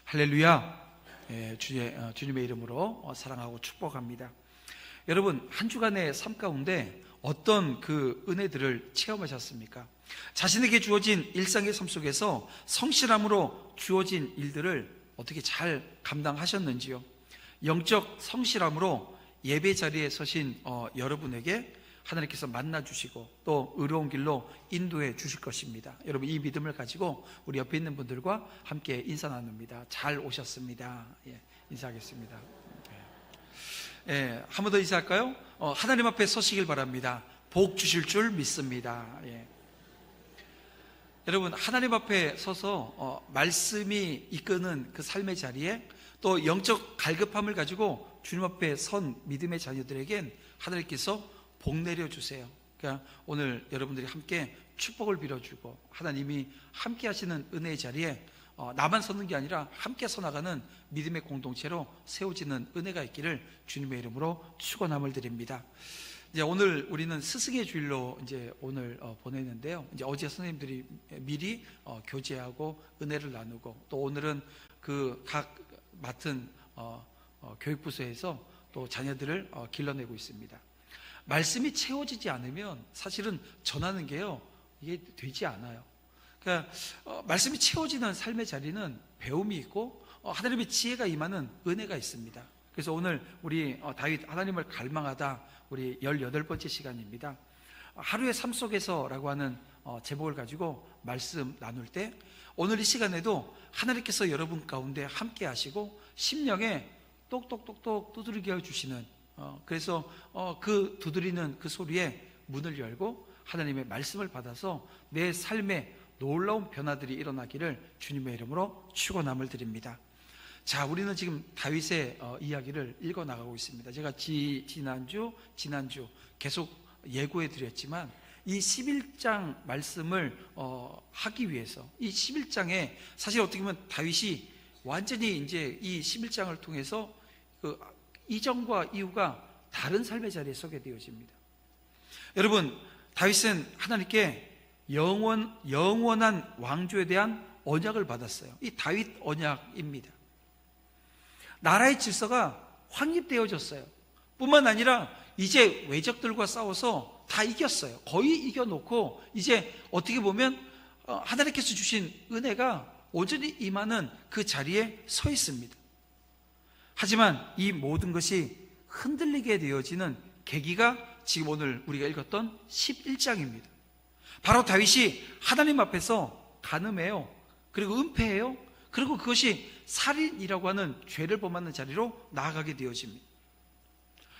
할렐루야. 주님의 이름으로 사랑하고 축복합니다. 여러분, 한 주간의 삶 가운데 어떤 그 은혜들을 체험하셨습니까? 자신에게 주어진 일상의 삶 속에서 성실함으로 주어진 일들을 어떻게 잘 감당하셨는지요? 영적 성실함으로 예배 자리에 서신 여러분에게 하나님께서 만나주시고 또 의로운 길로 인도해 주실 것입니다. 여러분, 이 믿음을 가지고 우리 옆에 있는 분들과 함께 인사 나눕니다. 잘 오셨습니다. 인사하겠습니다. 한 번 더 인사할까요? 하나님 앞에 서시길 바랍니다. 복 주실 줄 믿습니다. 여러분, 하나님 앞에 서서 말씀이 이끄는 그 삶의 자리에 또 영적 갈급함을 가지고 주님 앞에 선 믿음의 자녀들에겐 하나님께서 복 내려주세요. 그러니까 오늘 여러분들이 함께 축복을 빌어주고 하나님이 함께 하시는 은혜의 자리에 나만 서는 게 아니라 함께 서나가는 믿음의 공동체로 세워지는 은혜가 있기를 주님의 이름으로 축원함을 드립니다. 이제 오늘 우리는 스승의 주일로 이제 오늘 보내는데요. 이제 어제 선생님들이 미리 교제하고 은혜를 나누고 또 오늘은 그 각 맡은 교육부서에서 또 자녀들을 길러내고 있습니다. 말씀이 채워지지 않으면 사실은 전하는 게요, 이게 되지 않아요. 그러니까 말씀이 채워지는 삶의 자리는 배움이 있고 하나님의 지혜가 임하는 은혜가 있습니다. 그래서 오늘 우리 다윗 하나님을 갈망하다 우리 18번째 시간입니다. 하루의 삶 속에서라고 하는 제목을 가지고 말씀 나눌 때 오늘 이 시간에도 하나님께서 여러분 가운데 함께 하시고 심령에 똑똑똑똑 두드리게 해주시는 그래서 그 두드리는 그 소리에 문을 열고 하나님의 말씀을 받아서 내 삶에 놀라운 변화들이 일어나기를 주님의 이름으로 축원함을 드립니다. 자, 우리는 지금 다윗의 이야기를 읽어 나가고 있습니다. 제가 지난주 계속 예고해 드렸지만 이 11장 말씀을 하기 위해서 이 11장에 사실 어떻게 보면 다윗이 완전히 이제 이 11장을 통해서 그 이전과 이후가 다른 삶의 자리에 서게 되어집니다. 여러분, 다윗은 하나님께 영원한 왕조에 대한 언약을 받았어요. 이 다윗 언약입니다. 나라의 질서가 확립되어졌어요. 뿐만 아니라 이제 외적들과 싸워서 다 이겼어요. 거의 이겨놓고 이제 어떻게 보면 하나님께서 주신 은혜가 온전히 임하는 그 자리에 서 있습니다. 하지만 이 모든 것이 흔들리게 되어지는 계기가 지금 오늘 우리가 읽었던 11장입니다. 바로 다윗이 하나님 앞에서 간음해요. 그리고 은폐해요. 그리고 그것이 살인이라고 하는 죄를 범하는 자리로 나아가게 되어집니다.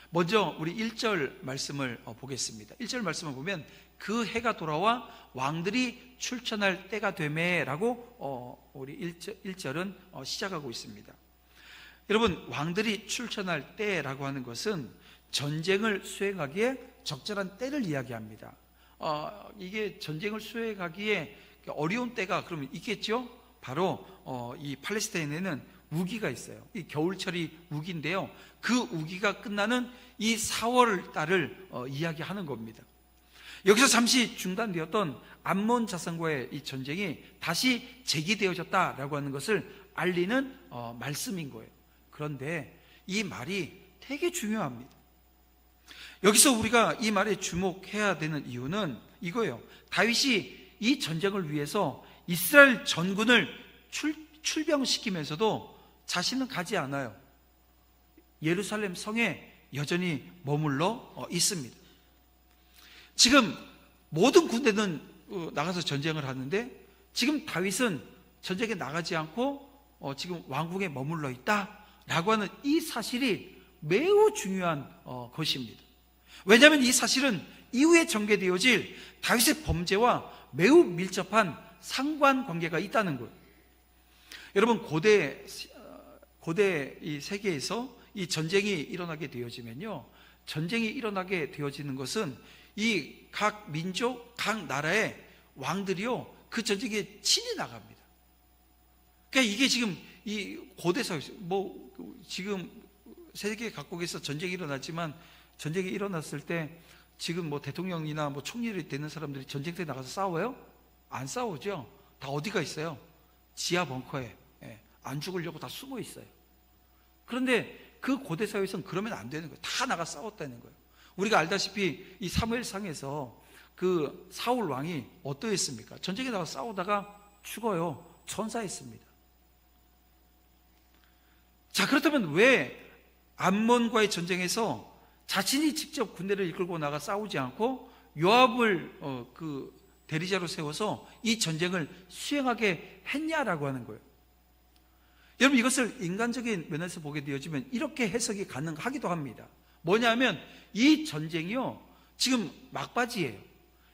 먼저 우리 1절 말씀을 보겠습니다. 1절 말씀을 보면 그 해가 돌아와 왕들이 출전할 때가 되매라고 우리 1절은 시작하고 있습니다. 여러분, 왕들이 출전할 때라고 하는 것은 전쟁을 수행하기에 적절한 때를 이야기합니다. 이게 전쟁을 수행하기에 어려운 때가 그러면 있겠죠? 바로 이 팔레스타인에는 우기가 있어요. 이 겨울철이 우기인데요, 그 우기가 끝나는 이 4월 달을 이야기하는 겁니다. 여기서 잠시 중단되었던 암몬 자손과의 이 전쟁이 다시 재개되어졌다라고 하는 것을 알리는 말씀인 거예요. 그런데 이 말이 되게 중요합니다. 여기서 우리가 이 말에 주목해야 되는 이유는 이거예요. 다윗이 이 전쟁을 위해서 이스라엘 전군을 출병시키면서도 자신은 가지 않아요. 예루살렘 성에 여전히 머물러 있습니다. 지금 모든 군대는 나가서 전쟁을 하는데 지금 다윗은 전쟁에 나가지 않고 지금 왕궁에 머물러 있다라고 하는 이 사실이 매우 중요한 것입니다. 왜냐하면 이 사실은 이후에 전개되어질 다윗의 범죄와 매우 밀접한 상관관계가 있다는 거예요. 여러분, 고대 이 세계에서 이 전쟁이 일어나게 되어지면요, 전쟁이 일어나게 되어지는 것은 이 각 민족, 각 나라의 왕들이요, 그 전쟁에 친히 나갑니다. 그러니까 이게 지금 이 고대 사회, 지금 세계 각국에서 전쟁이 일어났지만 전쟁이 일어났을 때 지금 대통령이나 총리를 되는 사람들이 전쟁터에 나가서 싸워요? 안 싸우죠. 다 어디가 있어요? 지하 벙커에 안 죽으려고 다 숨어 있어요. 그런데 그 고대 사회에서는 그러면 안 되는 거예요. 다 나가 싸웠다는 거예요. 우리가 알다시피 이 사무엘상에서 그 사울 왕이 어떠했습니까? 전쟁에 나가 싸우다가 죽어요. 전사했습니다. 자, 그렇다면 왜 암몬과의 전쟁에서 자신이 직접 군대를 이끌고 나가 싸우지 않고 요압을 그 대리자로 세워서 이 전쟁을 수행하게 했냐라고 하는 거예요. 여러분, 이것을 인간적인 면에서 보게 되어지면 이렇게 해석이 가능하기도 합니다. 뭐냐면 이 전쟁이요, 지금 막바지예요.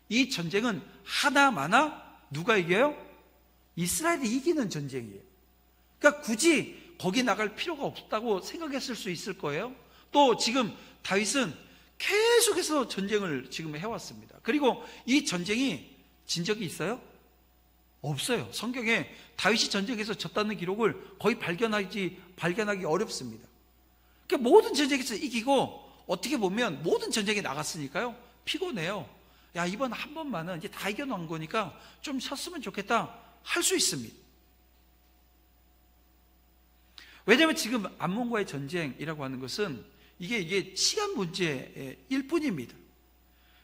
이 전쟁은 하나마나 누가 이겨요? 이스라엘이 이기는 전쟁이에요. 그러니까 굳이 거기 나갈 필요가 없다고 생각했을 수 있을 거예요. 또 지금 다윗은 계속해서 전쟁을 지금 해왔습니다. 그리고 이 전쟁이 진 적이 있어요? 없어요. 성경에 다윗이 전쟁에서 졌다는 기록을 거의 발견하기 어렵습니다. 그러니까 모든 전쟁에서 이기고 어떻게 보면 모든 전쟁에 나갔으니까요, 피곤해요. 야, 이번 한 번만은 이제 다 이겨놓은 거니까 좀 쉬었으면 좋겠다 할 수 있습니다. 왜냐하면 지금 암몬과의 전쟁이라고 하는 것은 이게 시간 문제일 뿐입니다.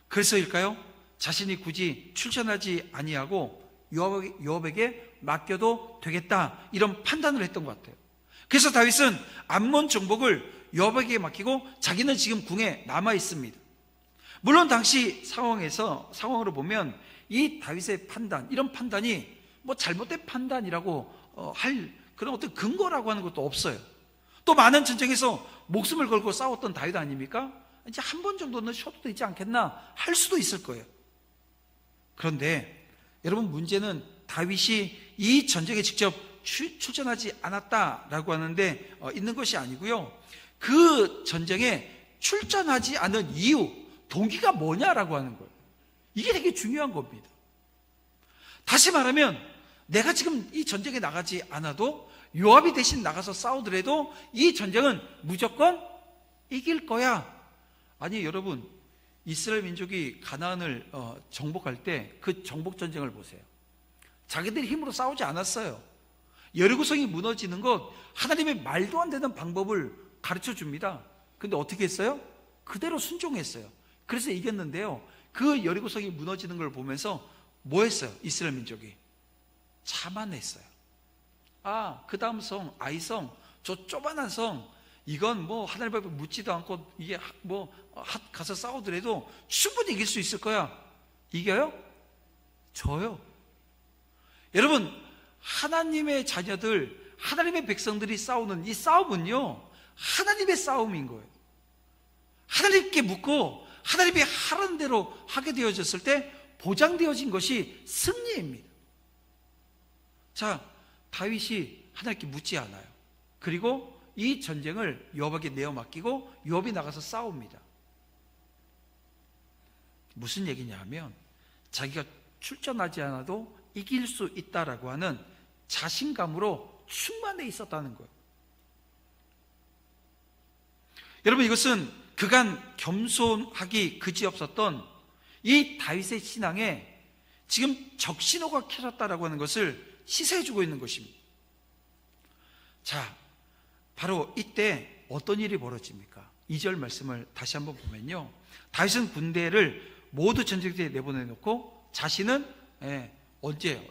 그래서일까요? 자신이 굳이 출전하지 아니하고 요압에게 맡겨도 되겠다, 이런 판단을 했던 것 같아요. 그래서 다윗은 암몬 정복을 요압에게 맡기고 자기는 지금 궁에 남아 있습니다. 물론 당시 상황으로 보면 이 다윗의 판단, 이런 판단이 뭐 잘못된 판단이라고 할 그런 어떤 근거라고 하는 것도 없어요. 또 많은 전쟁에서 목숨을 걸고 싸웠던 다윗 아닙니까? 이제 한 번 정도는 쉬어도 되지 않겠나 할 수도 있을 거예요. 그런데 여러분, 문제는 다윗이 이 전쟁에 직접 출전하지 않았다라고 하는데 있는 것이 아니고요, 그 전쟁에 출전하지 않은 이유, 동기가 뭐냐라고 하는 거예요. 이게 되게 중요한 겁니다. 다시 말하면 내가 지금 이 전쟁에 나가지 않아도 요압이 대신 나가서 싸우더라도 이 전쟁은 무조건 이길 거야. 아니, 여러분, 이스라엘 민족이 가나안을 정복할 때 그 정복 전쟁을 보세요. 자기들이 힘으로 싸우지 않았어요. 여리고성이 무너지는 것, 하나님의 말도 안 되는 방법을 가르쳐 줍니다. 근데 어떻게 했어요? 그대로 순종했어요. 그래서 이겼는데요, 그 여리고성이 무너지는 걸 보면서 뭐 했어요? 이스라엘 민족이 자만했어요. 아, 그 다음 성, 아이성, 저 조만한 성, 이건 뭐 하나님 앞에 묻지도 않고 이게 뭐 가서 싸우더라도 충분히 이길 수 있을 거야. 이겨요? 져요. 여러분, 하나님의 자녀들, 하나님의 백성들이 싸우는 이 싸움은요, 하나님의 싸움인 거예요. 하나님께 묻고 하나님이 하라는 대로 하게 되어졌을 때 보장되어진 것이 승리입니다. 자, 다윗이 하나님께 묻지 않아요. 그리고 이 전쟁을 요압에게 내어 맡기고 요압이 나가서 싸웁니다. 무슨 얘기냐 하면 자기가 출전하지 않아도 이길 수 있다라고 하는 자신감으로 충만해 있었다는 거예요. 여러분, 이것은 그간 겸손하기 그지없었던 이 다윗의 신앙에 지금 적신호가 켜졌다라고 하는 것을 시사해주고 있는 것입니다. 자, 바로 이때 어떤 일이 벌어집니까? 2절 말씀을 다시 한번 보면요, 다윗은 군대를 모두 전쟁터에 내보내놓고 자신은 언제요?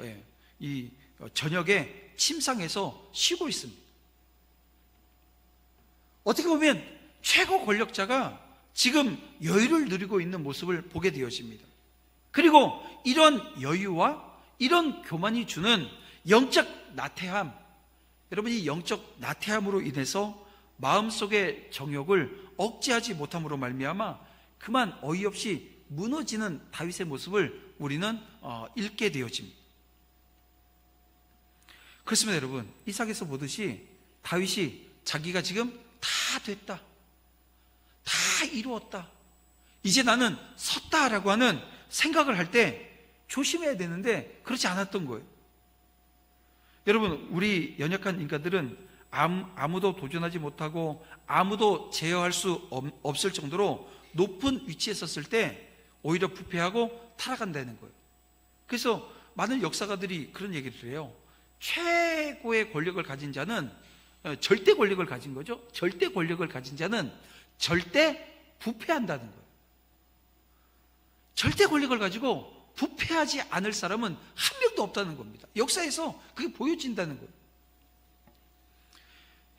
이 저녁에 침상에서 쉬고 있습니다. 어떻게 보면 최고 권력자가 지금 여유를 누리고 있는 모습을 보게 되어집니다. 그리고 이런 여유와 이런 교만이 주는 영적 나태함, 여러분, 이 영적 나태함으로 인해서 마음속의 정욕을 억제하지 못함으로 말미암아 그만 어이없이 무너지는 다윗의 모습을 우리는 읽게 되어집니다. 그렇습니다. 여러분, 이삭에서 보듯이 다윗이 자기가 지금 다 됐다, 다 이루었다, 이제 나는 섰다라고 하는 생각을 할 때 조심해야 되는데 그렇지 않았던 거예요. 여러분, 우리 연약한 인간들은 아무도 도전하지 못하고 아무도 제어할 수 없을 정도로 높은 위치에 섰을 때 오히려 부패하고 타락한다는 거예요. 그래서 많은 역사가들이 그런 얘기를 해요. 최고의 권력을 가진 자는 절대 권력을 가진 거죠. 절대 권력을 가진 자는 절대 부패한다는 거예요. 절대 권력을 가지고 부패하지 않을 사람은 한 명도 없다는 겁니다. 역사에서 그게 보여진다는 거예요.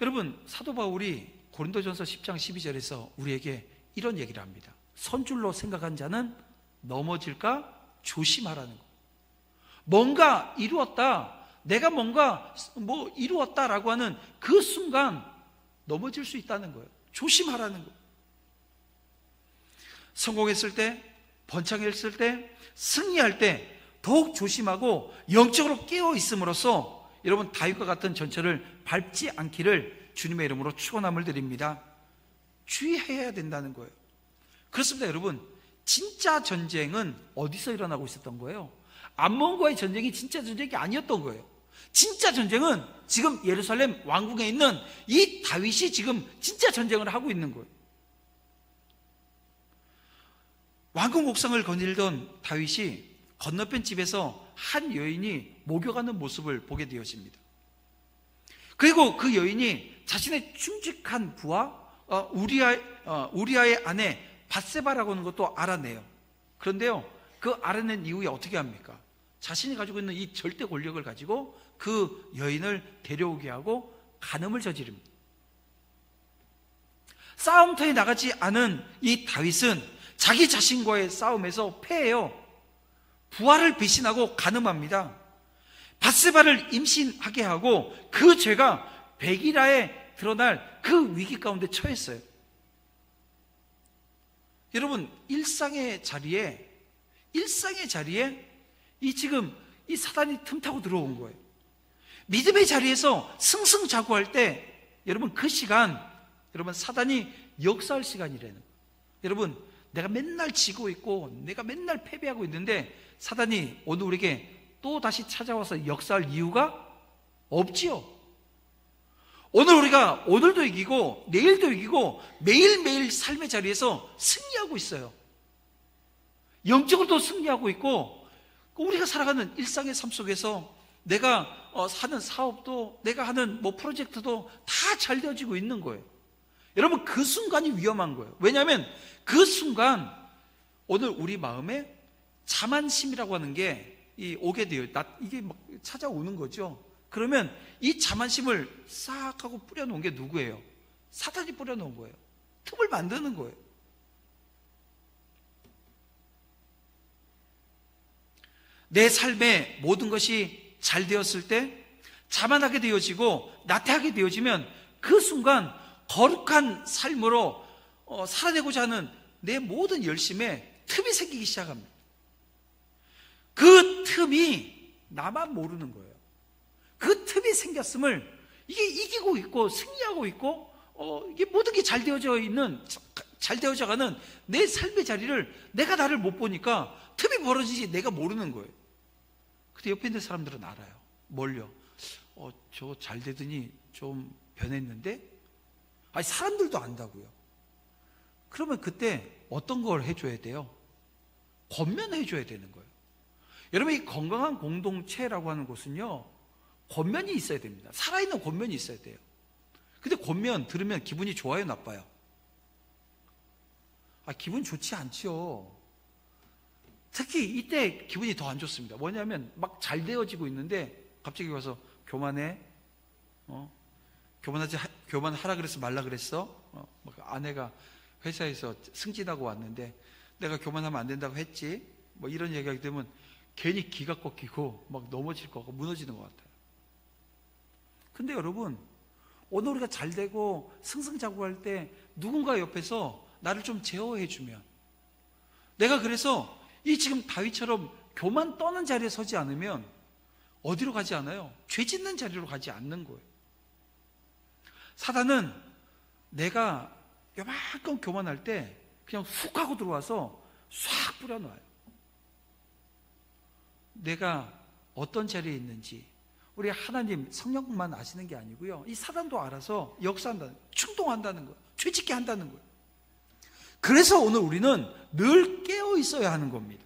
여러분, 사도 바울이 고린도전서 10장 12절에서 우리에게 이런 얘기를 합니다. 선줄로 생각한 자는 넘어질까 조심하라는 거예요. 뭔가 이루었다, 내가 뭔가 이루었다라고 하는 그 순간 넘어질 수 있다는 거예요. 조심하라는 거예요. 성공했을 때, 번창했을 때, 승리할 때 더욱 조심하고 영적으로 깨어 있음으로써 여러분 다윗과 같은 전철을 밟지 않기를 주님의 이름으로 축원함을 드립니다. 주의해야 된다는 거예요. 그렇습니다. 여러분, 진짜 전쟁은 어디서 일어나고 있었던 거예요? 암몬과의 전쟁이 진짜 전쟁이 아니었던 거예요. 진짜 전쟁은 지금 예루살렘 왕궁에 있는 이 다윗이 지금 진짜 전쟁을 하고 있는 거예요. 왕궁 옥상을 거닐던 다윗이 건너편 집에서 한 여인이 목욕하는 모습을 보게 되어집니다. 그리고 그 여인이 자신의 충직한 부하 우리아의 아내 밧세바라고 하는 것도 알아내요. 그런데요, 그 알아낸 이후에 어떻게 합니까? 자신이 가지고 있는 이 절대 권력을 가지고 그 여인을 데려오게 하고 간음을 저지릅니다. 싸움터에 나가지 않은 이 다윗은 자기 자신과의 싸움에서 패해요. 부하를 배신하고 간음합니다. 밧세바를 임신하게 하고 그 죄가 백일하에 드러날 그 위기 가운데 처했어요. 여러분, 일상의 자리에 지금 이 사단이 틈타고 들어온 거예요. 믿음의 자리에서 승승자구할 때 여러분 그 시간, 여러분 사단이 역사할 시간이라는 거예요. 여러분, 내가 맨날 지고 있고 내가 맨날 패배하고 있는데 사단이 오늘 우리에게 또 다시 찾아와서 역사할 이유가 없지요. 오늘 우리가 오늘도 이기고 내일도 이기고 매일매일 삶의 자리에서 승리하고 있어요. 영적으로도 승리하고 있고 우리가 살아가는 일상의 삶 속에서 내가 하는 사업도 내가 하는 프로젝트도 다 잘 되어지고 있는 거예요. 여러분, 그 순간이 위험한 거예요. 왜냐하면 그 순간 오늘 우리 마음에 자만심이라고 하는 게 오게 돼요. 이게 막 찾아오는 거죠. 그러면 이 자만심을 싹 하고 뿌려놓은 게 누구예요? 사탄이 뿌려놓은 거예요. 틈을 만드는 거예요. 내 삶에 모든 것이 잘 되었을 때 자만하게 되어지고 나태하게 되어지면 그 순간 거룩한 삶으로 살아내고자 하는 내 모든 열심에 틈이 생기기 시작합니다. 그 틈이 나만 모르는 거예요. 그 틈이 생겼음을 이게 이기고 있고 승리하고 있고 이게 모든 게 잘 되어져 가는 내 삶의 자리를 내가 나를 못 보니까 틈이 벌어지지 내가 모르는 거예요. 근데 옆에 있는 사람들은 알아요. 뭘요? 저 잘 되더니 좀 변했는데? 아니, 사람들도 안다고요. 그러면 그때 어떤 걸 해줘야 돼요? 권면해줘야 되는 거예요. 여러분, 이 건강한 공동체라고 하는 곳은요, 권면이 있어야 됩니다. 살아있는 권면이 있어야 돼요. 근데 권면 들으면 기분이 좋아요, 나빠요? 기분 좋지 않죠. 특히 이때 기분이 더 안 좋습니다. 뭐냐면 막 잘 되어지고 있는데 갑자기 와서 교만해, 교만하라 그랬어, 말라 그랬어? 아내가 회사에서 승진하고 왔는데 내가 교만하면 안 된다고 했지? 이런 얘기하게 되면 괜히 기가 꺾이고 막 넘어질 것 같고 무너지는 것 같아요. 근데 여러분, 오늘 우리가 잘 되고 승승자구할 때 누군가 옆에서 나를 좀 제어해 주면, 내가 그래서 이 지금 다윗처럼 교만 떠는 자리에 서지 않으면 어디로 가지 않아요? 죄 짓는 자리로 가지 않는 거예요. 사단은 내가 요만큼 교만할 때 그냥 훅 하고 들어와서 싹 뿌려놔요. 내가 어떤 자리에 있는지 우리 하나님 성령만 아시는 게 아니고요, 이 사단도 알아서 역사한다는, 충동한다는 거예요. 죄짓게 한다는 거예요. 그래서 오늘 우리는 늘 깨어 있어야 하는 겁니다.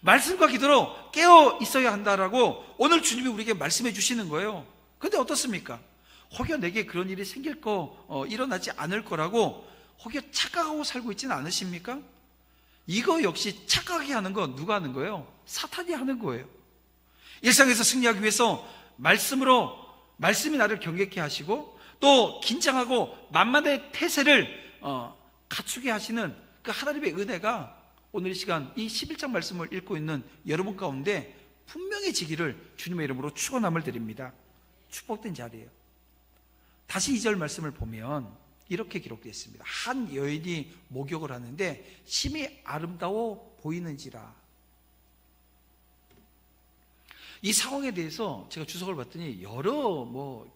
말씀과 기도로 깨어 있어야 한다라고 오늘 주님이 우리에게 말씀해 주시는 거예요. 근데 어떻습니까? 혹여 내게 그런 일이 생길 일어나지 않을 거라고 혹여 착각하고 살고 있지는 않으십니까? 이거 역시 착각하게 하는 건 누가 하는 거예요? 사탄이 하는 거예요. 일상에서 승리하기 위해서 말씀이 나를 경계케 하시고 또 긴장하고 만만의 태세를 갖추게 하시는 그 하나님의 은혜가 오늘 이 시간 이 11장 말씀을 읽고 있는 여러분 가운데 분명해지기를 주님의 이름으로 축원함을 드립니다. 축복된 자리예요. 다시 2절 말씀을 보면 이렇게 기록되어 있습니다. 한 여인이 목욕을 하는데 심히 아름다워 보이는지라. 이 상황에 대해서 제가 주석을 봤더니 여러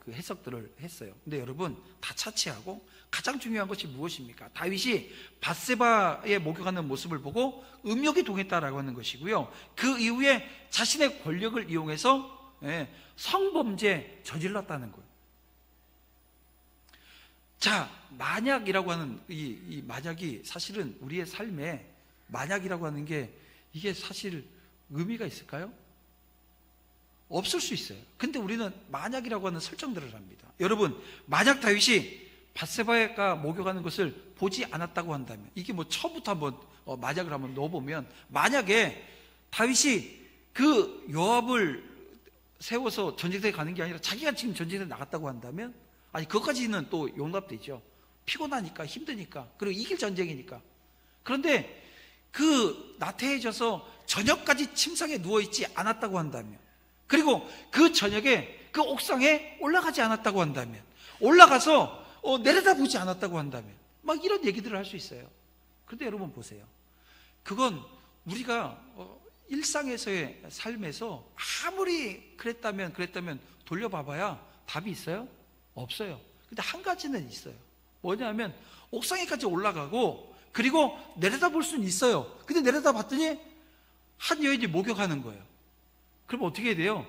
그 해석들을 했어요. 근데 여러분 다 차치하고 가장 중요한 것이 무엇입니까? 다윗이 밧세바의 목욕하는 모습을 보고 음욕이 동했다라고 하는 것이고요. 그 이후에 자신의 권력을 이용해서 성범죄 저질렀다는 거예요. 자, 만약이라고 하는 이 만약이 사실은 우리의 삶에 만약이라고 하는 게 이게 사실 의미가 있을까요? 없을 수 있어요. 근데 우리는 만약이라고 하는 설정들을 합니다. 여러분, 만약 다윗이 밧세바가 목욕하는 것을 보지 않았다고 한다면, 이게 처음부터 한번 만약을 한번 넣어보면, 만약에 다윗이 그 요압을 세워서 전쟁터에 가는 게 아니라 자기가 지금 전쟁터에 나갔다고 한다면, 아니 그것까지는 또 용납되죠. 피곤하니까, 힘드니까, 그리고 이길 전쟁이니까. 그런데 그 나태해져서 저녁까지 침상에 누워있지 않았다고 한다면, 그리고 그 저녁에 그 옥상에 올라가지 않았다고 한다면, 올라가서 내려다보지 않았다고 한다면, 막 이런 얘기들을 할 수 있어요. 그런데 여러분 보세요. 그건 우리가 일상에서의 삶에서 아무리 그랬다면 돌려봐봐야 답이 있어요? 없어요. 근데 한 가지는 있어요. 뭐냐면 옥상에까지 올라가고 그리고 내려다볼 수는 있어요. 근데 내려다봤더니 한 여인이 목욕하는 거예요. 그럼 어떻게 해야 돼요?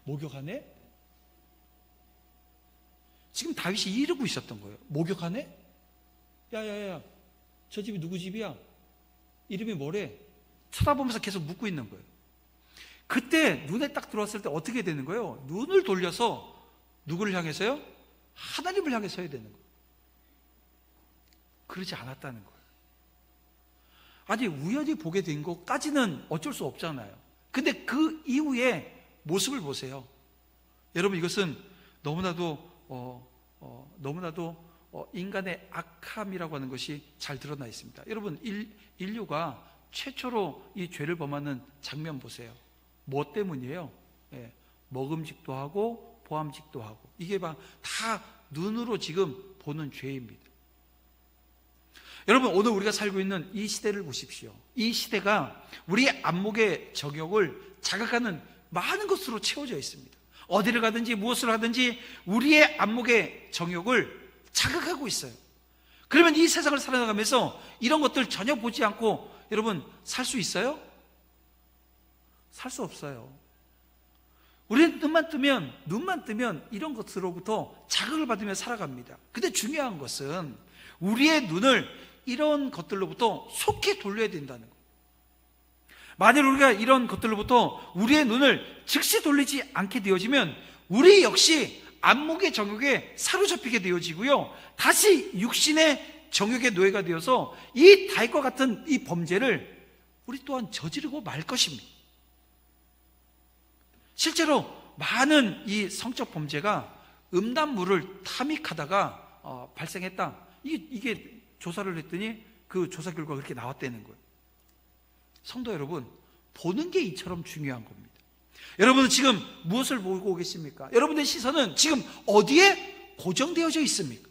목욕하네? 지금 다윗이 이러고 있었던 거예요. 목욕하네? 야야야, 저 집이 누구 집이야? 이름이 뭐래? 쳐다보면서 계속 묻고 있는 거예요. 그때 눈에 딱 들어왔을 때 어떻게 되는 거예요? 눈을 돌려서 누구를 향해서요? 하나님을 향해 서야 되는 거예요. 그러지 않았다는 거예요. 아니 우연히 보게 된 것까지는 어쩔 수 없잖아요. 근데 그 이후에 모습을 보세요. 여러분 이것은 너무나도 인간의 악함이라고 하는 것이 잘 드러나 있습니다. 여러분 인류가 최초로 이 죄를 범하는 장면 보세요. 뭐 때문이에요? 먹음직도 하고 보암직도 하고, 이게 다 눈으로 지금 보는 죄입니다. 여러분 오늘 우리가 살고 있는 이 시대를 보십시오. 이 시대가 우리의 안목의 정욕을 자극하는 많은 것으로 채워져 있습니다. 어디를 가든지 무엇을 하든지 우리의 안목의 정욕을 자극하고 있어요. 그러면 이 세상을 살아나가면서 이런 것들 전혀 보지 않고 여러분 살 수 있어요? 살 수 없어요. 우리는 눈만 뜨면 이런 것으로부터 자극을 받으며 살아갑니다. 근데 중요한 것은 우리의 눈을 이런 것들로부터 속히 돌려야 된다는 거예요. 만일 우리가 이런 것들로부터 우리의 눈을 즉시 돌리지 않게 되어지면 우리 역시 안목의 정욕에 사로잡히게 되어지고요, 다시 육신의 정욕의 노예가 되어서 이 다윗과 같은 이 범죄를 우리 또한 저지르고 말 것입니다. 실제로 많은 이 성적 범죄가 음란물을 탐닉하다가 발생했다. 이게 조사를 했더니 그 조사 결과가 그렇게 나왔다는 거예요. 성도 여러분, 보는 게 이처럼 중요한 겁니다. 여러분은 지금 무엇을 보고 계십니까? 여러분의 시선은 지금 어디에 고정되어져 있습니까?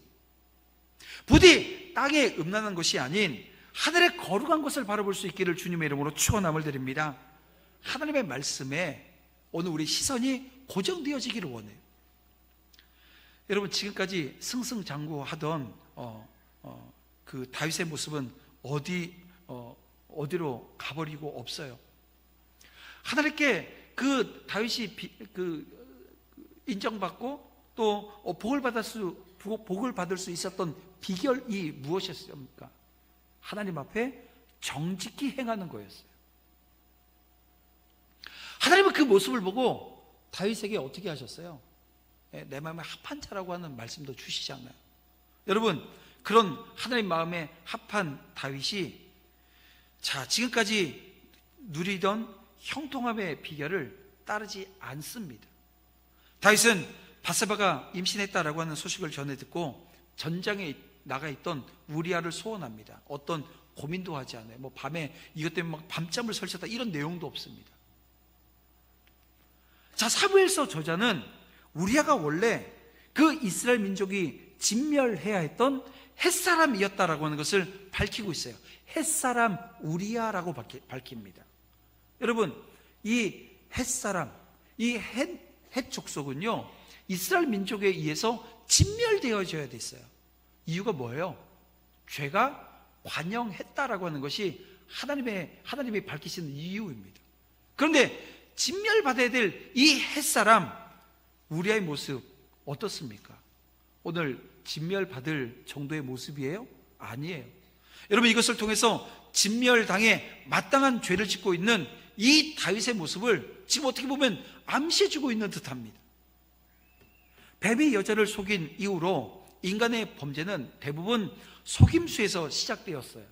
부디 땅에 음란한 것이 아닌 하늘의 거룩한 것을 바라볼 수 있기를 주님의 이름으로 축원함을 드립니다. 하나님의 말씀에 오늘 우리 시선이 고정되어지기를 원해요. 여러분 지금까지 승승장구하던 그 다윗의 모습은 어디로 가버리고 없어요. 하나님께 그 다윗이 인정받고 또 복을 받을 수 있었던 비결이 무엇이었습니까? 하나님 앞에 정직히 행하는 거였어요. 하나님은 그 모습을 보고 다윗에게 어떻게 하셨어요? 내 마음에 합한 자라고 하는 말씀도 주시지 않나요? 여러분, 그런 하나님 마음에 합한 다윗이 지금까지 누리던 형통함의 비결을 따르지 않습니다. 다윗은 밧세바가 임신했다라고 하는 소식을 전해 듣고 전장에 나가 있던 우리아를 소원합니다. 어떤 고민도 하지 않아요. 밤에 이것 때문에 막 밤잠을 설쳤다 이런 내용도 없습니다. 사무엘서 저자는 우리아가 원래 그 이스라엘 민족이 진멸해야 했던 햇사람이었다라고 하는 것을 밝히고 있어요. 햇사람 우리아라고 밝힙니다. 여러분, 이 햇사람, 이 햇 족속은요, 이스라엘 민족에 의해서 진멸되어져야 됐어요. 이유가 뭐예요? 죄가 관영했다라고 하는 것이 하나님이 밝히시는 이유입니다. 그런데 진멸받아야 될 이 햇사람 우리아의 모습 어떻습니까? 오늘 진멸받을 정도의 모습이에요? 아니에요. 여러분, 이것을 통해서 진멸당해 마땅한 죄를 짓고 있는 이 다윗의 모습을 지금 어떻게 보면 암시해주고 있는 듯합니다. 뱀이 여자를 속인 이후로 인간의 범죄는 대부분 속임수에서 시작되었어요.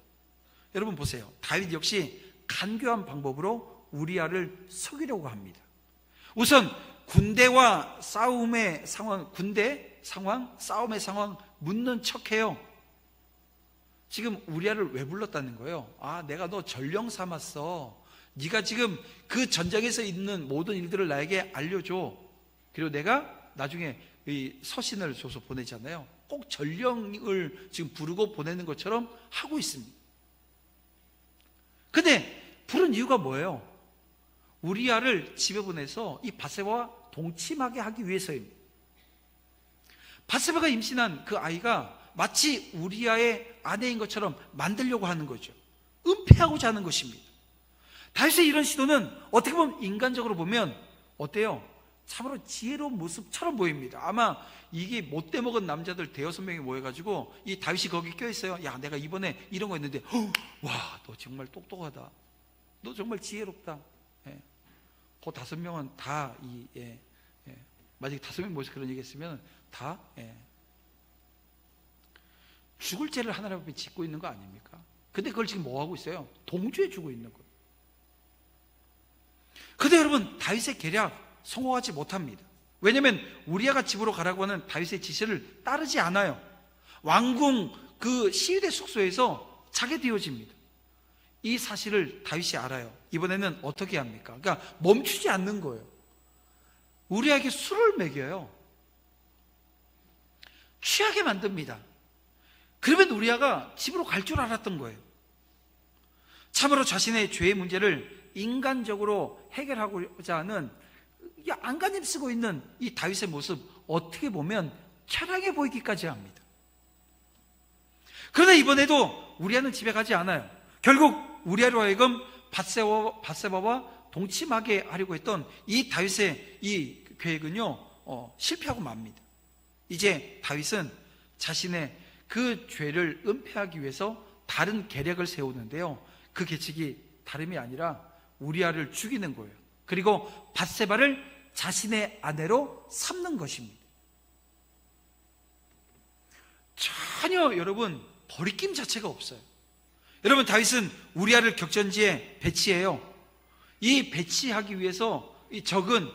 여러분 보세요. 다윗 역시 간교한 방법으로 우리아를 속이려고 합니다. 우선 군대와 싸움의 상황, 싸움의 상황 묻는 척해요. 지금 우리아를 왜 불렀다는 거예요? 내가 너 전령 삼았어. 네가 지금 그 전장에서 있는 모든 일들을 나에게 알려줘. 그리고 내가 나중에 이 서신을 줘서 보내잖아요. 꼭 전령을 지금 부르고 보내는 것처럼 하고 있습니다. 근데 부른 이유가 뭐예요? 우리아를 집에 보내서 이 밧세바와 동침하게 하기 위해서입니다. 밧세바가 임신한 그 아이가 마치 우리아의 아내인 것처럼 만들려고 하는 거죠. 은폐하고자 하는 것입니다. 다윗의 이런 시도는 어떻게 보면 인간적으로 보면 어때요? 참으로 지혜로운 모습처럼 보입니다. 아마 이게 못돼 먹은 남자들 대여섯 명이 모여가지고 이 다윗이 거기 껴있어요. 야, 내가 이번에 이런 거 했는데 와, 너 정말 똑똑하다. 너 정말 지혜롭다. 그 5명은 다 만약에 5명 모여서 그런 얘기 했으면 다 죽을 죄를 하나님 앞에 짓고 있는 거 아닙니까? 근데 그걸 지금 뭐 하고 있어요? 동조해 주고 있는 거예요. 근데 여러분, 다윗의 계략 성공하지 못합니다. 왜냐하면 우리아가 집으로 가라고 하는 다윗의 지시를 따르지 않아요. 왕궁 그 시위대 숙소에서 자게 되어집니다. 이 사실을 다윗이 알아요. 이번에는 어떻게 합니까? 그러니까 멈추지 않는 거예요. 우리아에게 술을 먹여요. 취하게 만듭니다. 그러면 우리아가 집으로 갈 줄 알았던 거예요. 참으로 자신의 죄의 문제를 인간적으로 해결하고자 하는 안간힘 쓰고 있는 이 다윗의 모습, 어떻게 보면 처량해 보이기까지 합니다. 그러나 이번에도 우리아는 집에 가지 않아요. 결국 우리아로 하여금 밧세바와 동침하게 하려고 했던 이 다윗의 이 계획은요, 실패하고 맙니다. 이제 다윗은 자신의 그 죄를 은폐하기 위해서 다른 계략을 세우는데요, 그 계책이 다름이 아니라 우리아를 죽이는 거예요. 그리고 밧세바를 자신의 아내로 삼는 것입니다. 전혀 여러분 버리낌 자체가 없어요. 여러분, 다윗은 우리아를 격전지에 배치해요. 이 배치하기 위해서 이 적은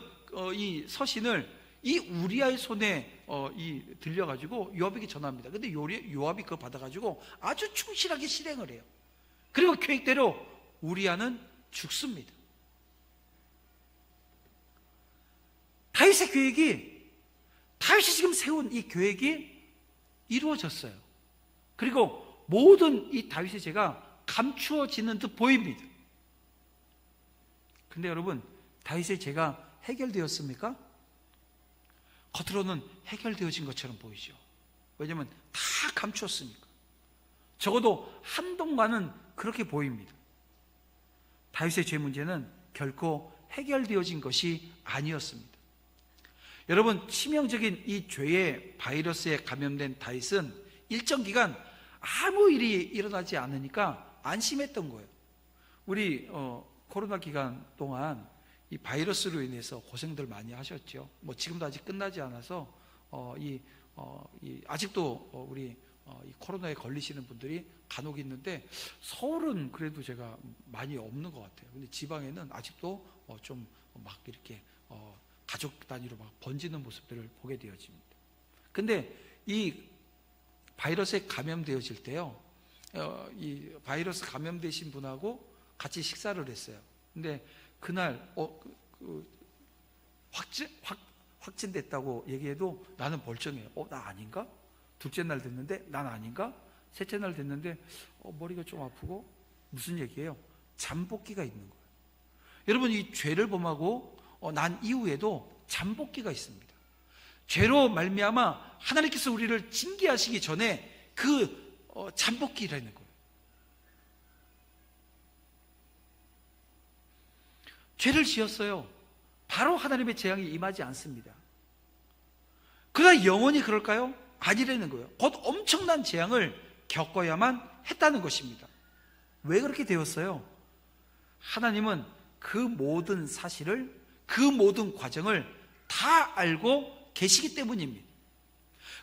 이 서신을 이 우리아의 손에 들려가지고 요압에게 전합니다. 근데 요압이 그거 받아가지고 아주 충실하게 실행을 해요. 그리고 계획대로 우리아는 죽습니다. 다윗의 계획이, 다윗이 지금 세운 이 계획이 이루어졌어요. 그리고 모든 이 다윗의 죄가 감추어지는 듯 보입니다. 근데 여러분, 다윗의 죄가 해결되었습니까? 겉으로는 해결되어진 것처럼 보이죠. 왜냐하면 다 감추었으니까. 적어도 한동안은 그렇게 보입니다. 다윗의 죄 문제는 결코 해결되어진 것이 아니었습니다. 여러분, 치명적인 이 죄의 바이러스에 감염된 다윗은 일정 기간 아무 일이 일어나지 않으니까 안심했던 거예요. 우리 코로나 기간 동안 이 바이러스로 인해서 고생들 많이 하셨죠. 뭐 지금도 아직 끝나지 않아서 아직도 우리 이 코로나에 걸리시는 분들이 간혹 있는데, 서울은 그래도 제가 많이 없는 것 같아요. 근데 지방에는 아직도 좀 막 이렇게 가족 단위로 막 번지는 모습들을 보게 되어집니다. 근데 이 바이러스에 감염되어질 때요, 이 바이러스 감염되신 분하고 같이 식사를 했어요. 근데 그날 확진됐다고 얘기해도 나는 멀쩡해요. 나 아닌가? 둘째 날 됐는데 난 아닌가? 셋째 날 됐는데 머리가 좀 아프고. 무슨 얘기예요? 잠복기가 있는 거예요. 여러분, 이 죄를 범하고 난 이후에도 잠복기가 있습니다. 죄로 말미암아 하나님께서 우리를 징계하시기 전에 그 잠복기라는 거예요. 죄를 지었어요. 바로 하나님의 재앙이 임하지 않습니다. 그러나 영원히 그럴까요? 아니라는 거예요. 곧 엄청난 재앙을 겪어야만 했다는 것입니다. 왜 그렇게 되었어요? 하나님은 그 모든 사실을, 그 모든 과정을 다 알고 계시기 때문입니다.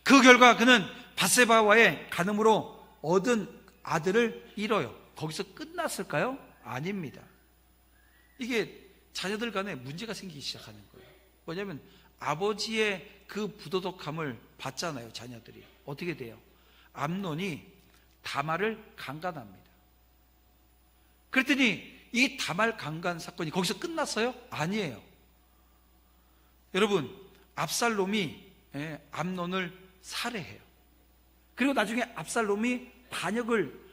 그 결과 그는 밧세바와의 간음으로 얻은 아들을 잃어요. 거기서 끝났을까요? 아닙니다. 이게 자녀들 간에 문제가 생기기 시작하는 거예요. 뭐냐면 아버지의 그 부도덕함을 봤잖아요. 자녀들이 어떻게 돼요? 암논이 다말을 강간합니다. 그랬더니 이 다말 강간 사건이 거기서 끝났어요? 아니에요. 여러분, 압살롬이 암논을 살해해요. 그리고 나중에 압살롬이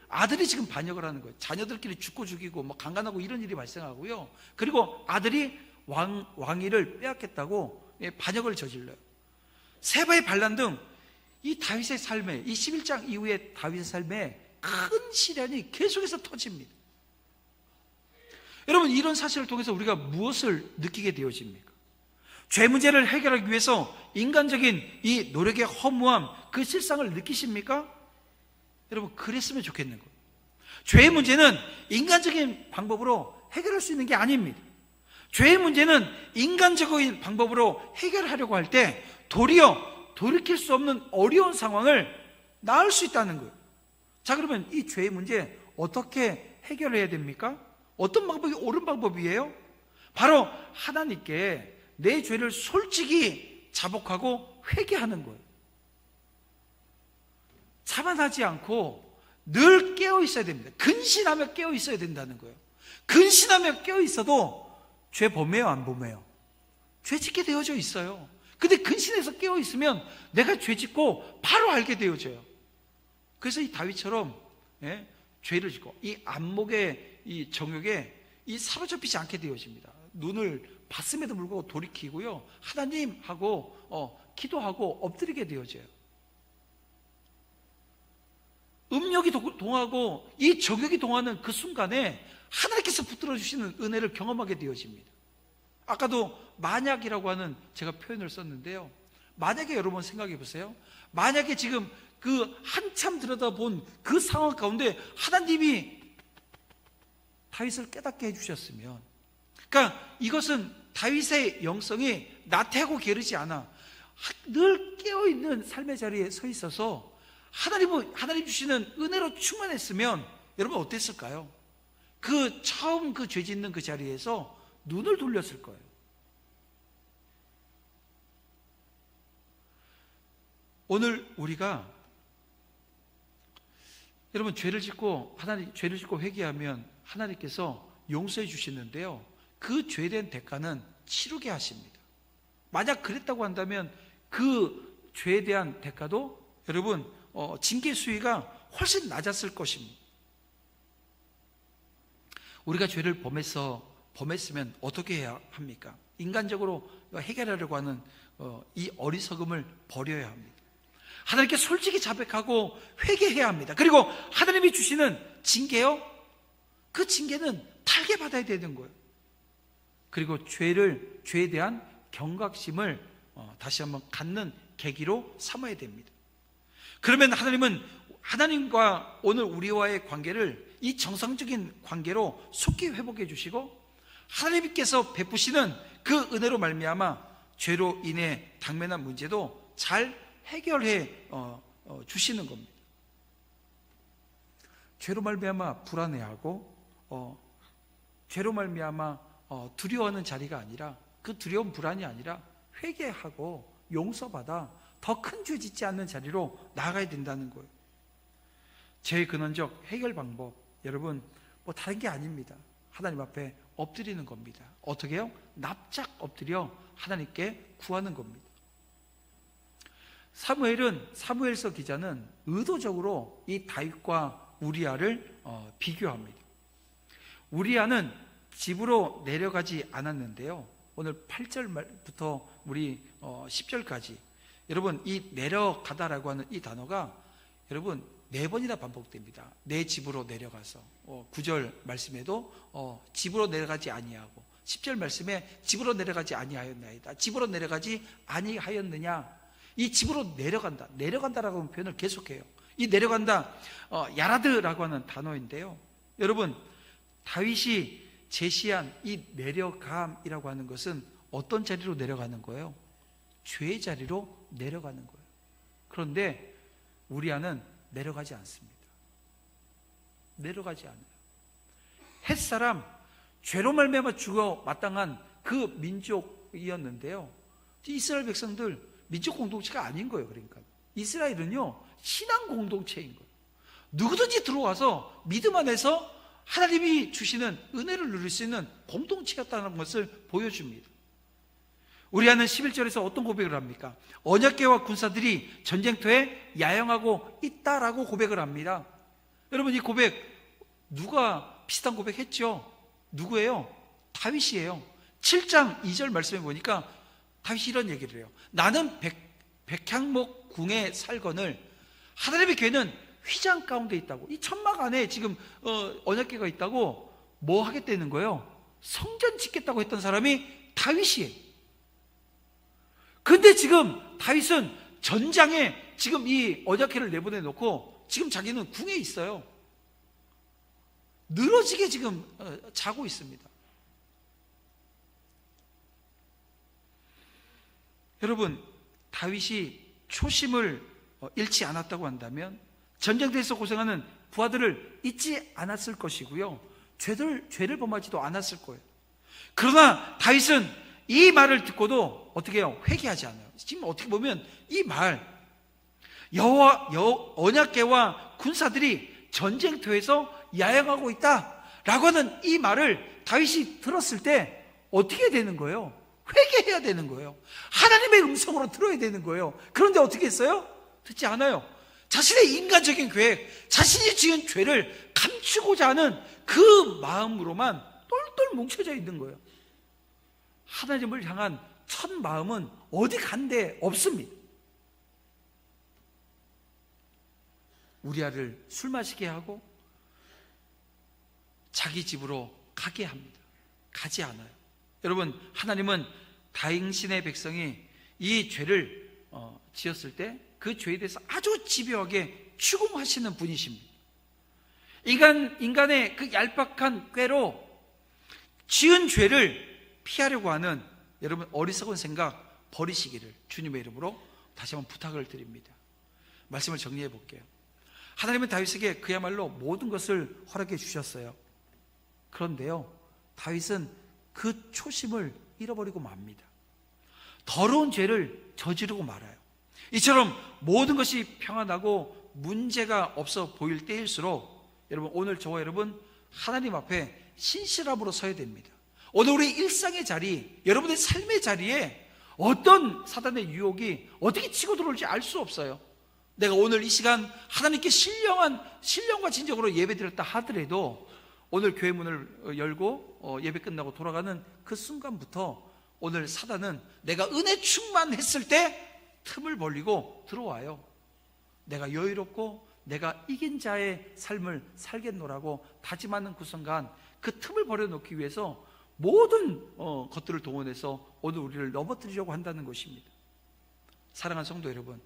아들이 지금 반역을 하는 거예요. 자녀들끼리 죽고 죽이고 뭐 강간하고 이런 일이 발생하고요. 그리고 아들이 왕위를 빼앗겠다고 반역을 저질러요. 세바의 반란 등 이 다윗의 삶에, 이 11장 이후에 다윗의 삶에 큰 시련이 계속해서 터집니다. 여러분, 이런 사실을 통해서 우리가 무엇을 느끼게 되어집니까? 죄 문제를 해결하기 위해서 인간적인 이 노력의 허무함, 그 실상을 느끼십니까? 여러분, 그랬으면 좋겠는 거예요. 죄의 문제는 인간적인 방법으로 해결할 수 있는 게 아닙니다. 죄의 문제는 인간적인 방법으로 해결하려고 할 때 도리어 돌이킬 수 없는 어려운 상황을 낳을 수 있다는 거예요. 자, 그러면 이 죄의 문제 어떻게 해결해야 됩니까? 어떤 방법이 옳은 방법이에요? 바로 하나님께 내 죄를 솔직히 자복하고 회개하는 거예요. 자만하지 않고 늘 깨어 있어야 됩니다. 근신하며 깨어 있어야 된다는 거예요. 근신하며 깨어 있어도 죄 범해요, 안 범해요? 죄 짓게 되어져 있어요. 근데 근신해서 깨어 있으면 내가 죄 짓고 바로 알게 되어져요. 그래서 이 다윗처럼 죄를 짓고 이 안목의 이 정욕에 사로잡히지 않게 되어집니다. 눈을 봤음에도 불구하고 돌이키고요, 하나님 하고 기도하고 엎드리게 되어져요. 음욕이 동하고 이 정욕이 동하는 그 순간에 하나님께서 붙들어 주시는 은혜를 경험하게 되어집니다. 아까도 만약이라고 하는 제가 표현을 썼는데요, 만약에 여러분 생각해 보세요. 만약에 지금 그 한참 들여다본 그 상황 가운데 하나님이 다윗을 깨닫게 해주셨으면, 그러니까 이것은 다윗의 영성이 나태하고 게으르지 않아 늘 깨어있는 삶의 자리에 서 있어서 하나님 주시는 은혜로 충만했으면 여러분 어땠을까요? 처음 죄 짓는 그 자리에서 눈을 돌렸을 거예요. 오늘 우리가 여러분 죄를 짓고 회개하면 하나님께서 용서해 주시는데요, 그 죄된 대가는 치르게 하십니다. 만약 그랬다고 한다면 그 죄에 대한 대가도 여러분 징계 수위가 훨씬 낮았을 것입니다. 우리가 죄를 범했으면 어떻게 해야 합니까? 인간적으로 해결하려고 하는 이 어리석음을 버려야 합니다. 하나님께 솔직히 자백하고 회개해야 합니다. 그리고 하나님이 주시는 징계요, 그 징계는 달게 받아야 되는 거예요. 그리고 죄에 대한 경각심을 다시 한번 갖는 계기로 삼아야 됩니다. 그러면 하나님은 하나님과 오늘 우리와의 관계를 이 정상적인 관계로 속히 회복해 주시고, 하나님께서 베푸시는 그 은혜로 말미암아 죄로 인해 당면한 문제도 잘 해결해 주시는 겁니다. 죄로 말미암아 불안해하고 죄로 말미암아 두려워하는 자리가 아니라, 그 두려움 불안이 아니라 회개하고 용서받아 더 큰 죄 짓지 않는 자리로 나아가야 된다는 거예요. 죄의 근원적 해결 방법, 여러분 다른 게 아닙니다. 하나님 앞에 엎드리는 겁니다. 어떻게 해요? 납작 엎드려 하나님께 구하는 겁니다. 사무엘서 기자는 의도적으로 이 다윗과 우리아를 비교합니다. 우리아는 집으로 내려가지 않았는데요, 오늘 8절부터 우리 10절까지 여러분, 이 내려가다라고 하는 이 단어가 여러분 4번이나 반복됩니다. 내 집으로 내려가서 9절 말씀에도 집으로 내려가지 아니하고, 10절 말씀에 집으로 내려가지 아니하였나이다. 집으로 내려가지 아니하였느냐. 이 집으로 내려간다라고 하는 표현을 계속해요. 이 내려간다, 야라드라고 하는 단어인데요, 여러분 다윗이 제시한 이 내려감이라고 하는 것은 어떤 자리로 내려가는 거예요? 죄의 자리로 내려가는 거예요. 그런데 우리아는 내려가지 않습니다. 내려가지 않아요. 햇사람, 죄로 말미암아 죽어 마땅한 그 민족이었는데요, 이스라엘 백성들 민족 공동체가 아닌 거예요. 그러니까 이스라엘은요, 신앙 공동체인 거예요. 누구든지 들어와서 믿음 안에서 하나님이 주시는 은혜를 누릴 수 있는 공동체였다는 것을 보여줍니다. 우리아는 11절에서 어떤 고백을 합니까? 언약궤와 군사들이 전쟁터에 야영하고 있다라고 고백을 합니다. 여러분, 이 고백 누가 비슷한 고백 했죠? 누구예요? 다윗이에요. 7장 2절 말씀에 보니까 다윗이 이런 얘기를 해요. 나는 백향목 궁에 살거늘 하나님의 궤는 휘장 가운데 있다고. 이 천막 안에 지금 언약궤가 있다고 뭐 하겠다는 거예요? 성전 짓겠다고 했던 사람이 다윗이에요. 근데 지금 다윗은 전장에 지금 이 언약궤를 내보내놓고 지금 자기는 궁에 있어요. 늘어지게 지금 자고 있습니다. 여러분, 다윗이 초심을 잃지 않았다고 한다면 전쟁터에서 고생하는 부하들을 잊지 않았을 것이고요, 죄를 범하지도 않았을 거예요. 그러나 다윗은 이 말을 듣고도 어떻게 해요? 회개하지 않아요. 지금 어떻게 보면 이 말, 언약궤와 군사들이 전쟁터에서 야영하고 있다라고 하는 이 말을 다윗이 들었을 때 어떻게 되는 거예요? 회개해야 되는 거예요. 하나님의 음성으로 들어야 되는 거예요. 그런데 어떻게 했어요? 듣지 않아요. 자신의 인간적인 계획, 자신이 지은 죄를 감추고자 하는 그 마음으로만 똘똘 뭉쳐져 있는 거예요. 하나님을 향한 첫 마음은 어디 간데 없습니다. 우리아를 술 마시게 하고 자기 집으로 가게 합니다. 가지 않아요. 여러분, 하나님은 당신의 백성이 이 죄를 지었을 때 그 죄에 대해서 아주 집요하게 추궁하시는 분이십니다. 인간의 그 얄팍한 꾀로 지은 죄를 피하려고 하는 여러분 어리석은 생각 버리시기를 주님의 이름으로 다시 한번 부탁을 드립니다. 말씀을 정리해 볼게요. 하나님은 다윗에게 그야말로 모든 것을 허락해 주셨어요. 그런데요, 다윗은 그 초심을 잃어버리고 맙니다. 더러운 죄를 저지르고 말아요. 이처럼 모든 것이 평안하고 문제가 없어 보일 때일수록 여러분, 오늘 저와 여러분 하나님 앞에 신실함으로 서야 됩니다. 오늘 우리 일상의 자리, 여러분의 삶의 자리에 어떤 사단의 유혹이 어떻게 치고 들어올지 알 수 없어요. 내가 오늘 이 시간 하나님께 신령과 진정으로 예배드렸다 하더라도 오늘 교회 문을 열고 예배 끝나고 돌아가는 그 순간부터 오늘 사단은 내가 은혜 충만했을 때 틈을 벌리고 들어와요. 내가 여유롭고 내가 이긴 자의 삶을 살겠노라고 다짐하는 그 순간 그 틈을 벌여놓기 위해서 모든 것들을 동원해서 오늘 우리를 넘어뜨리려고 한다는 것입니다. 사랑하는 성도 여러분,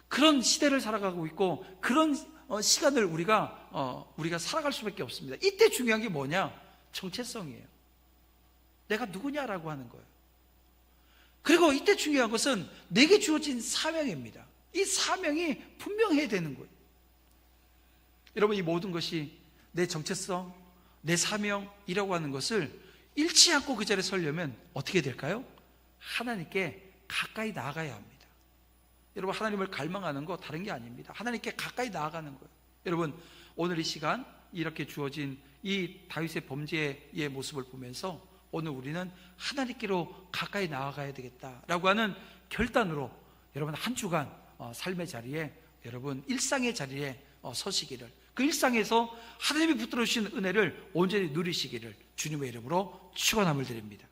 그런 시대를 살아가고 있고 그런 시간을 우리가 살아갈 수밖에 없습니다. 이때 중요한 게 뭐냐? 정체성이에요. 내가 누구냐라고 하는 거예요. 그리고 이때 중요한 것은 내게 주어진 사명입니다. 이 사명이 분명해야 되는 거예요. 여러분, 이 모든 것이 내 정체성, 내 사명이라고 하는 것을 잃지 않고 그 자리에 서려면 어떻게 될까요? 하나님께 가까이 나아가야 합니다. 여러분, 하나님을 갈망하는 거 다른 게 아닙니다. 하나님께 가까이 나아가는 거예요. 여러분, 오늘 이 시간 이렇게 주어진 이 다윗의 범죄의 모습을 보면서 오늘 우리는 하나님께로 가까이 나아가야 되겠다라고 하는 결단으로 여러분 한 주간 삶의 자리에, 여러분 일상의 자리에 서시기를, 그 일상에서 하나님이 붙들어 주신 은혜를 온전히 누리시기를 주님의 이름으로 축원함을 드립니다.